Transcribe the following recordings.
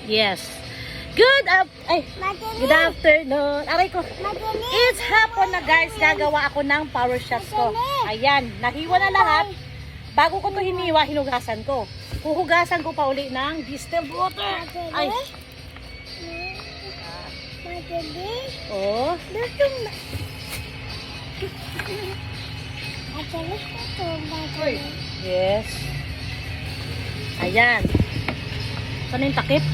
Yes. Good afternoon. Aray ko. It's hapon na guys. Gagawa ako ng power shots ko. Ayan. Nahiwa na lahat. Bago ko to hiniwa, hinugasan ko. Huhugasan ko pa uli ng distilled water. Ay. Oh. Yes. Ayan. Saan yung takip?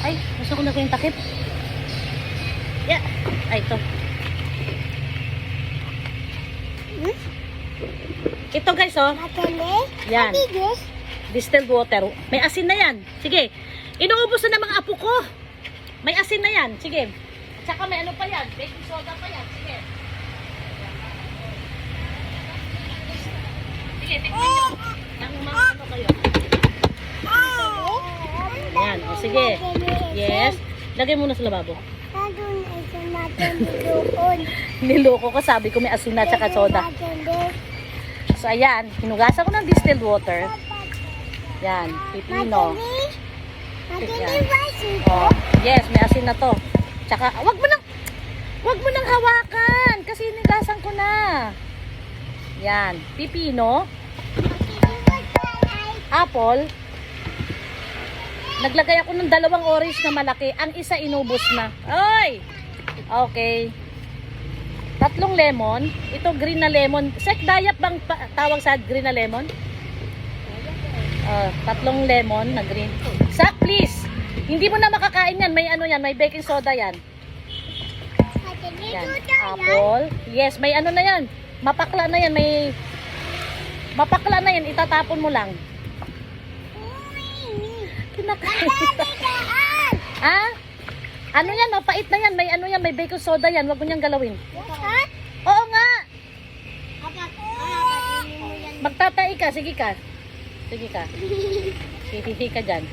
Ay, gusto ko na yung takip. Yeah. Ay, ito. Ito guys, oh. Yan. Distilled water. May asin na yan. Sige. Inuubos na ng mga apo ko. May asin na yan. Sige. Tsaka may ano pa yan. Baking soda pa yan. Sige. Sige, tikman nyo. Ang mga ano kayo. Yan. O, sige. Yes. Lagay muna sa lababo. Niloko ko. Sabi ko may asin na tsaka soda. So, ayan. Hinugasan ko ng distilled water. Yan. Pipino. Yan. Oh, yes, may asin na to. Tsaka, wag mo nang hawakan. Kasi hinugasan ko na. Yan. Pipino. Apple. Naglagay ako ng 2 orange na malaki. Ang isa inubos na. Oy! Okay. 3 lemon. Ito green na lemon. Sek dayap bang tawag sa green na lemon? 3 lemon na green. Sak, please. Hindi mo na makakain yan. May ano yan. May baking soda yan. Yan. Apple. Yes, may ano na yan. Mapakla na yan. May mapakla na yan. Itatapon mo lang. Kinakain. Ha? Ano yan? Mapait na yan. May ano yan. May baking soda yan. Huwag mo niyang galawin. Oo nga. Magtatai ka. Sige ka. Sige ka. Hihihi ka dyan.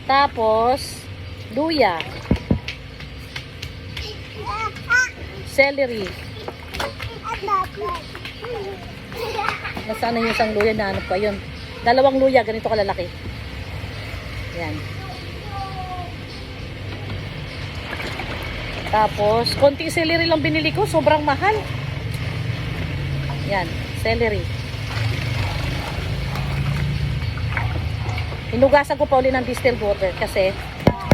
Tapos, luya. Celery. Nasaan na yung isang luya na ano pa yun? 2 luya, ganito kalalaki. Yan. Tapos, konting celery lang binili ko. Sobrang mahal. Yan, celery. Hinugasan ko pa uli ng distilled water kasi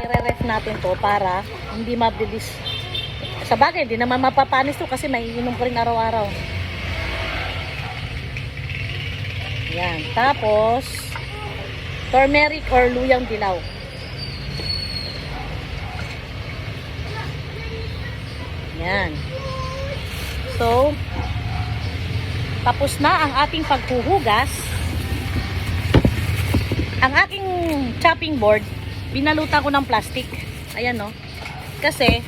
i-ref natin to para hindi mabilis. Sa bagay, hindi naman mapapanis to kasi may inom ko rin araw-araw. Yan. Tapos, turmeric or luyang dilaw. Yan. So, tapos na ang ating paghuhugas. Ang aking chopping board, binalutan ko ng plastic. Ayan, no. Kasi,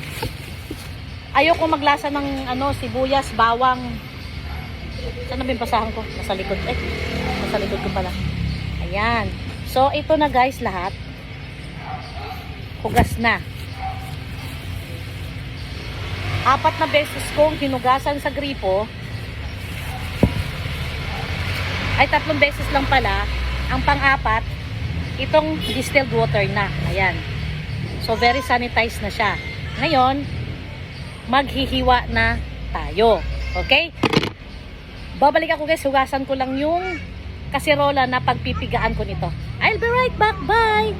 ayoko maglasa ng ano, sibuyas, bawang. Saan na ba yung basahan ko? Nasa likod. Nasa likod ko pala. Ayan. So, ito na guys lahat. Hugas na. 4 na beses kong hinugasan sa gripo. Ay, 3 beses lang pala. Ang pang-4, itong distilled water na. Ayan. So, very sanitized na siya. Ngayon, maghihiwa na tayo. Okay? Babalik ako guys. Hugasan ko lang yung kasirola na pagpipigaan ko nito. I'll be right back. Bye!